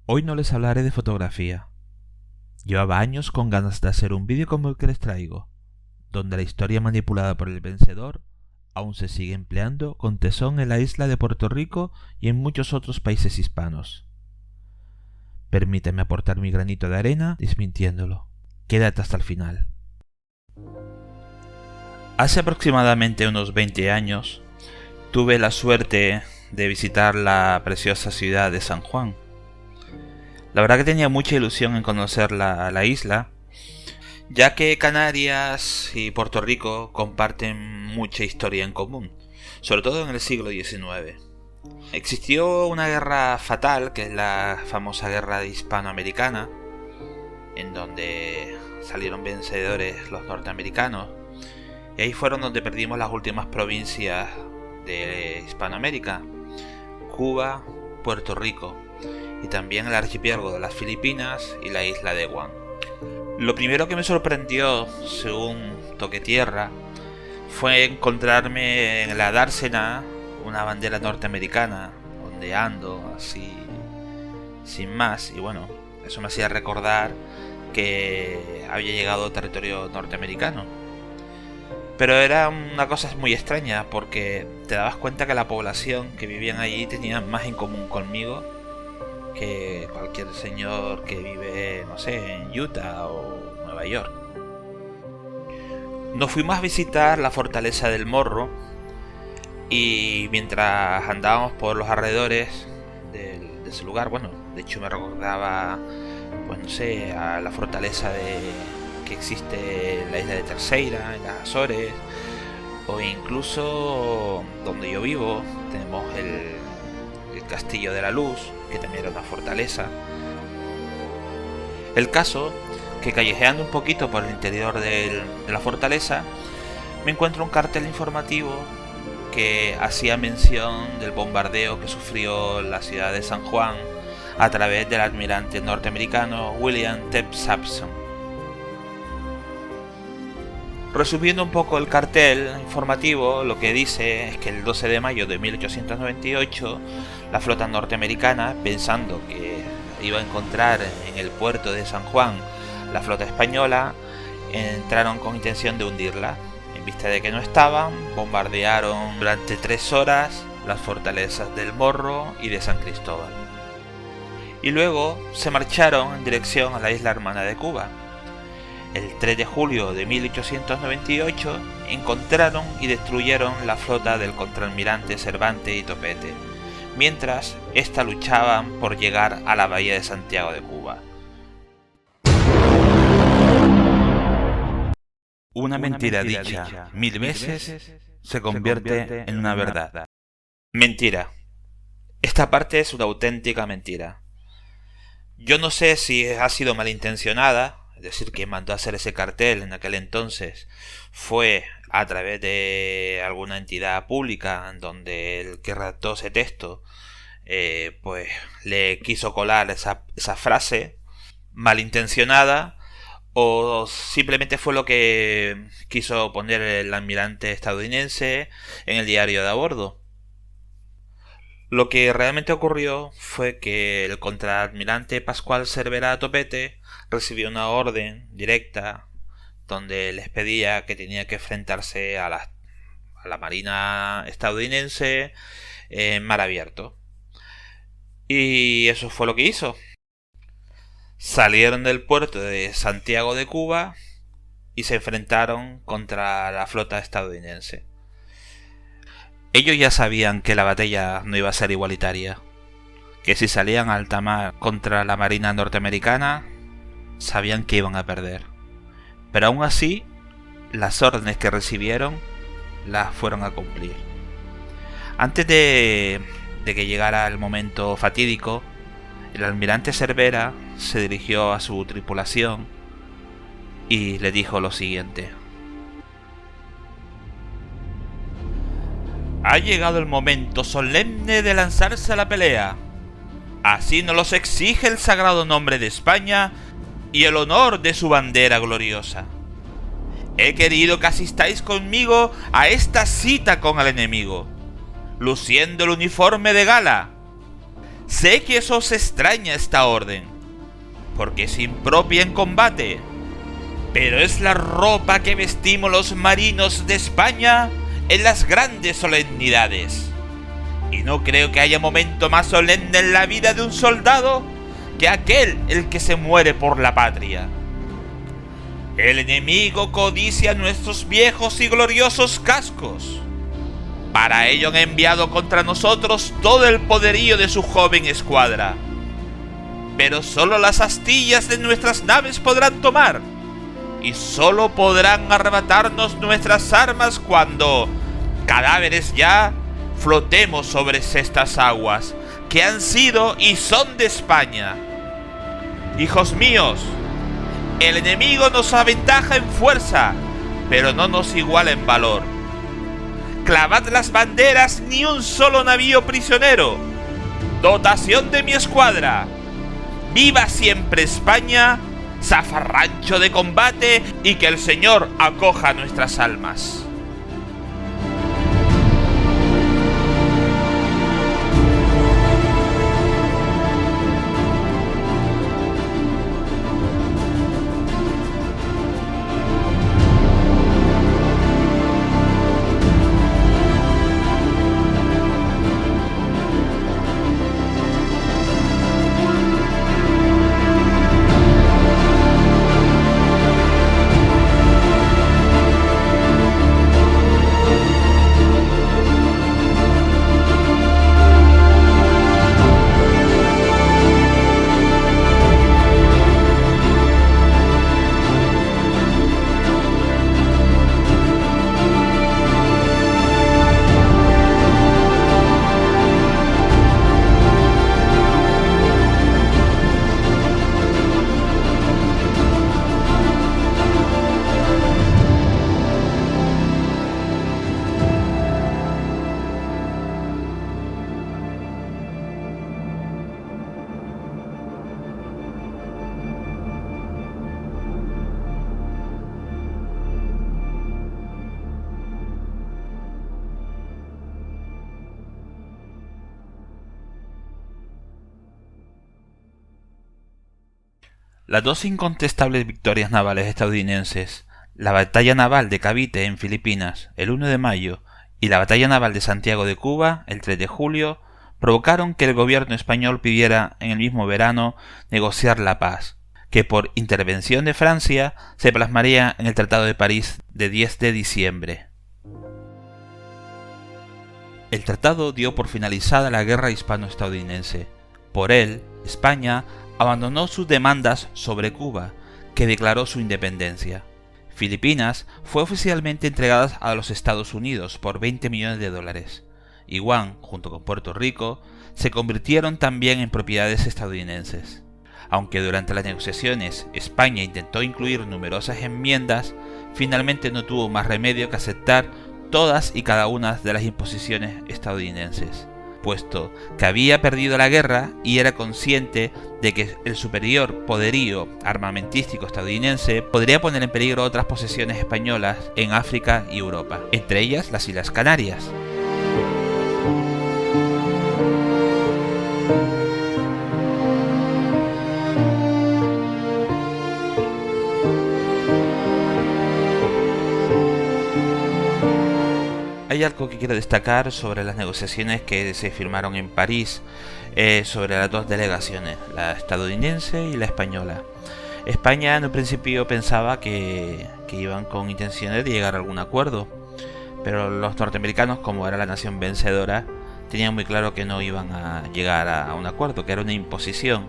Hoy no les hablaré de fotografía. Llevaba años con ganas de hacer un vídeo como el que les traigo, donde la historia manipulada por el vencedor aún se sigue empleando con tesón en la isla de Puerto Rico y en muchos otros países hispanos. Permíteme aportar mi granito de arena desmintiéndolo. Quédate hasta el final. Hace aproximadamente unos 20 años tuve la suerte de visitar la preciosa ciudad de San Juan. La verdad que tenía mucha ilusión en conocer la isla, ya que Canarias y Puerto Rico comparten mucha historia en común, sobre todo en el siglo XIX. Existió una guerra fatal, que es la famosa guerra hispanoamericana, en donde salieron vencedores los norteamericanos, y ahí fueron donde perdimos las últimas provincias de Hispanoamérica: Cuba, Puerto Rico y también el archipiélago de las Filipinas y la isla de Guam. Lo primero que me sorprendió, según toqué tierra, fue encontrarme en la dársena una bandera norteamericana ondeando así sin más, y bueno, eso me hacía recordar que había llegado a territorio norteamericano. Pero era una cosa muy extraña, porque te dabas cuenta que la población que vivían allí tenía más en común conmigo que cualquier señor que vive, no sé, en Utah o Nueva York. Nos fuimos a visitar la fortaleza del Morro, y mientras andábamos por los alrededores de ese lugar, bueno, de hecho me recordaba, pues no sé, a la fortaleza que existe en la isla de Terceira, en las Azores, o incluso donde yo vivo tenemos el Castillo de la Luz, que también era una fortaleza. El caso, que callejeando un poquito por el interior de la fortaleza, me encuentro un cartel informativo que hacía mención del bombardeo que sufrió la ciudad de San Juan a través del almirante norteamericano William T. Sampson. Resumiendo un poco el cartel informativo, lo que dice es que el 12 de mayo de 1898 la flota norteamericana, pensando que iba a encontrar en el puerto de San Juan la flota española, entraron con intención de hundirla. En vista de que no estaban, bombardearon durante 3 horas las fortalezas del Morro y de San Cristóbal. Y luego se marcharon en dirección a la isla hermana de Cuba. El 3 de julio de 1898 encontraron y destruyeron la flota del contraalmirante Cervantes y Topete, mientras ésta luchaban por llegar a la bahía de Santiago de Cuba. Una mentira dicha 1000 veces se convierte en una verdad. Mentira. Esta parte es una auténtica mentira. Yo no sé si ha sido malintencionada, es decir, quien mandó a hacer ese cartel en aquel entonces fue a través de alguna entidad pública en donde el que redactó ese texto pues le quiso colar esa frase malintencionada, o simplemente fue lo que quiso poner el almirante estadounidense en el diario de a bordo. Lo que realmente ocurrió fue que el contraalmirante Pascual Cervera Topete recibió una orden directa donde les pedía que tenía que enfrentarse a la marina estadounidense en mar abierto. Y eso fue lo que hizo. Salieron del puerto de Santiago de Cuba y se enfrentaron contra la flota estadounidense. Ellos ya sabían que la batalla no iba a ser igualitaria, que si salían a alta mar contra la marina norteamericana, sabían que iban a perder. Pero aún así, las órdenes que recibieron las fueron a cumplir. Antes de que llegara el momento fatídico, el almirante Cervera se dirigió a su tripulación y le dijo lo siguiente: ha llegado el momento solemne de lanzarse a la pelea. Así nos los exige el sagrado nombre de España y el honor de su bandera gloriosa. He querido que asistáis conmigo a esta cita con el enemigo, luciendo el uniforme de gala. Sé que os extraña esta orden, porque es impropia en combate, pero es la ropa que vestimos los marinos de España en las grandes solemnidades. Y no creo que haya momento más solemne en la vida de un soldado que aquel el que se muere por la patria. El enemigo codicia nuestros viejos y gloriosos cascos. Para ello han enviado contra nosotros todo el poderío de su joven escuadra. Pero solo las astillas de nuestras naves podrán tomar, y solo podrán arrebatarnos nuestras armas cuando, cadáveres ya, flotemos sobre estas aguas, que han sido y son de España. Hijos míos, el enemigo nos aventaja en fuerza, pero no nos iguala en valor. Clavad las banderas, ni un solo navío prisionero. Dotación de mi escuadra. Viva siempre España, zafarrancho de combate, y que el Señor acoja nuestras almas. Las dos incontestables victorias navales estadounidenses, la batalla naval de Cavite en Filipinas el 1 de mayo y la batalla naval de Santiago de Cuba el 3 de julio, provocaron que el gobierno español pidiera en el mismo verano negociar la paz, que por intervención de Francia se plasmaría en el Tratado de París de 10 de diciembre. El tratado dio por finalizada la guerra hispano-estadounidense. Por él, España abandonó sus demandas sobre Cuba, que declaró su independencia. Filipinas fue oficialmente entregada a los Estados Unidos por $20 millones, y Guam, junto con Puerto Rico, se convirtieron también en propiedades estadounidenses. Aunque durante las negociaciones España intentó incluir numerosas enmiendas, finalmente no tuvo más remedio que aceptar todas y cada una de las imposiciones estadounidenses, puesto que había perdido la guerra y era consciente de que el superior poderío armamentístico estadounidense podría poner en peligro otras posesiones españolas en África y Europa, entre ellas las Islas Canarias. Hay algo que quiero destacar sobre las negociaciones que se firmaron en París sobre las dos delegaciones, la estadounidense y la española. España en un principio pensaba que iban con intenciones de llegar a algún acuerdo, pero los norteamericanos, como era la nación vencedora, tenían muy claro que no iban a llegar a un acuerdo, que era una imposición.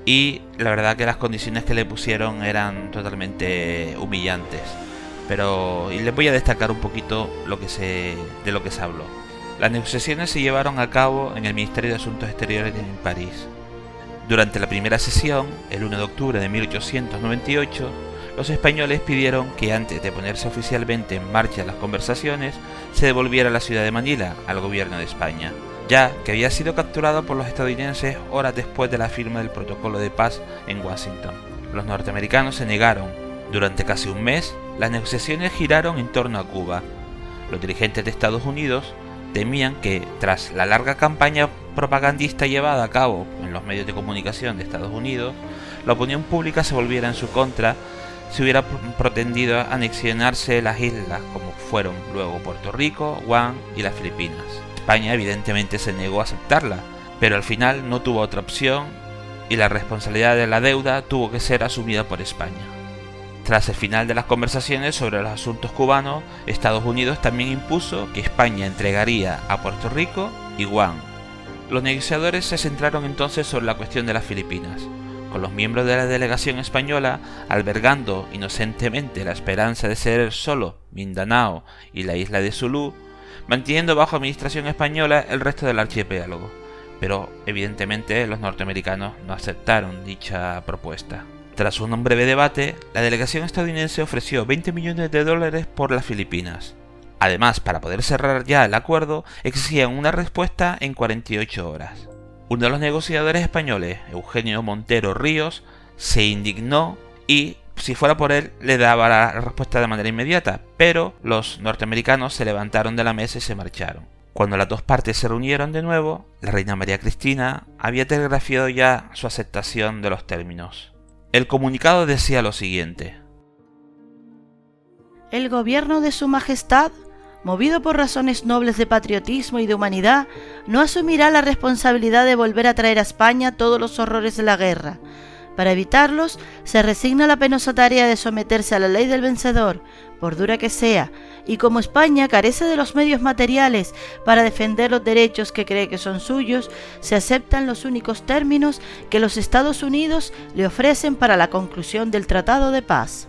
Y la verdad que las condiciones que le pusieron eran totalmente humillantes. Pero les voy a destacar un poquito de lo que se habló. Las negociaciones se llevaron a cabo en el Ministerio de Asuntos Exteriores en París. Durante la primera sesión, el 1 de octubre de 1898, los españoles pidieron que antes de ponerse oficialmente en marcha las conversaciones, se devolviera la ciudad de Manila al gobierno de España, ya que había sido capturado por los estadounidenses horas después de la firma del protocolo de paz en Washington. Los norteamericanos se negaron. Durante casi un mes, las negociaciones giraron en torno a Cuba. Los dirigentes de Estados Unidos temían que, tras la larga campaña propagandista llevada a cabo en los medios de comunicación de Estados Unidos, la opinión pública se volviera en su contra si hubiera pretendido anexionarse las islas como fueron luego Puerto Rico, Guam y las Filipinas. España evidentemente se negó a aceptarla, pero al final no tuvo otra opción y la responsabilidad de la deuda tuvo que ser asumida por España. Tras el final de las conversaciones sobre los asuntos cubanos, Estados Unidos también impuso que España entregaría a Puerto Rico y Guam. Los negociadores se centraron entonces sobre la cuestión de las Filipinas, con los miembros de la delegación española albergando inocentemente la esperanza de ceder solo Mindanao y la isla de Zulú, manteniendo bajo administración española el resto del archipiélago, pero evidentemente los norteamericanos no aceptaron dicha propuesta. Tras un breve debate, la delegación estadounidense ofreció $20 millones por las Filipinas. Además, para poder cerrar ya el acuerdo, exigían una respuesta en 48 horas. Uno de los negociadores españoles, Eugenio Montero Ríos, se indignó y, si fuera por él, le daba la respuesta de manera inmediata, pero los norteamericanos se levantaron de la mesa y se marcharon. Cuando las dos partes se reunieron de nuevo, la reina María Cristina había telegrafiado ya su aceptación de los términos. El comunicado decía lo siguiente: el gobierno de Su Majestad, movido por razones nobles de patriotismo y de humanidad, no asumirá la responsabilidad de volver a traer a España todos los horrores de la guerra. Para evitarlos, se resigna la penosa tarea de someterse a la ley del vencedor, por dura que sea, y como España carece de los medios materiales para defender los derechos que cree que son suyos, se aceptan los únicos términos que los Estados Unidos le ofrecen para la conclusión del Tratado de Paz.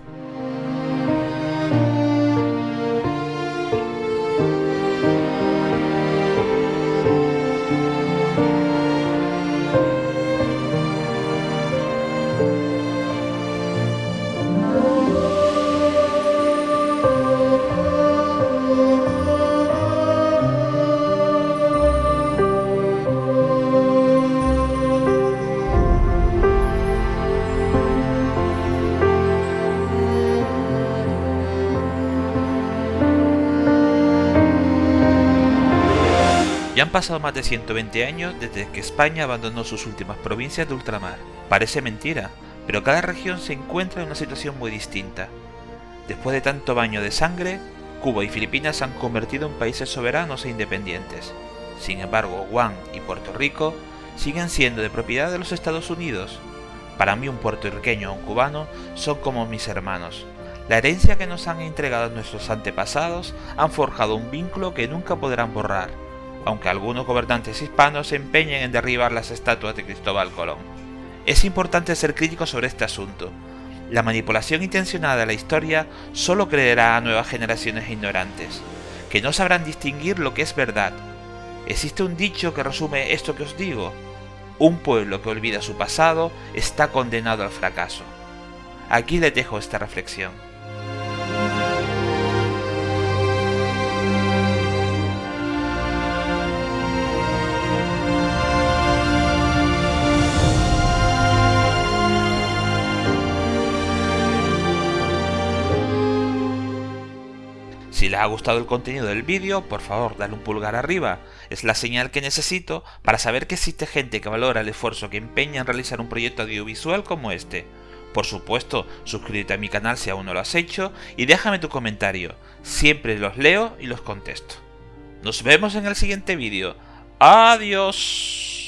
Ya han pasado más de 120 años desde que España abandonó sus últimas provincias de ultramar. Parece mentira, pero cada región se encuentra en una situación muy distinta. Después de tanto baño de sangre, Cuba y Filipinas se han convertido en países soberanos e independientes. Sin embargo, Guam y Puerto Rico siguen siendo de propiedad de los Estados Unidos. Para mí, un puertorriqueño o un cubano son como mis hermanos. La herencia que nos han entregado nuestros antepasados han forjado un vínculo que nunca podrán borrar, aunque algunos gobernantes hispanos se empeñen en derribar las estatuas de Cristóbal Colón. Es importante ser críticos sobre este asunto. La manipulación intencionada de la historia solo creerá a nuevas generaciones ignorantes, que no sabrán distinguir lo que es verdad. Existe un dicho que resume esto que os digo: un pueblo que olvida su pasado está condenado al fracaso. Aquí les dejo esta reflexión. Si les ha gustado el contenido del vídeo, por favor dale un pulgar arriba, es la señal que necesito para saber que existe gente que valora el esfuerzo que empeña en realizar un proyecto audiovisual como este. Por supuesto, suscríbete a mi canal si aún no lo has hecho y déjame tu comentario, siempre los leo y los contesto. Nos vemos en el siguiente vídeo. ¡Adiós!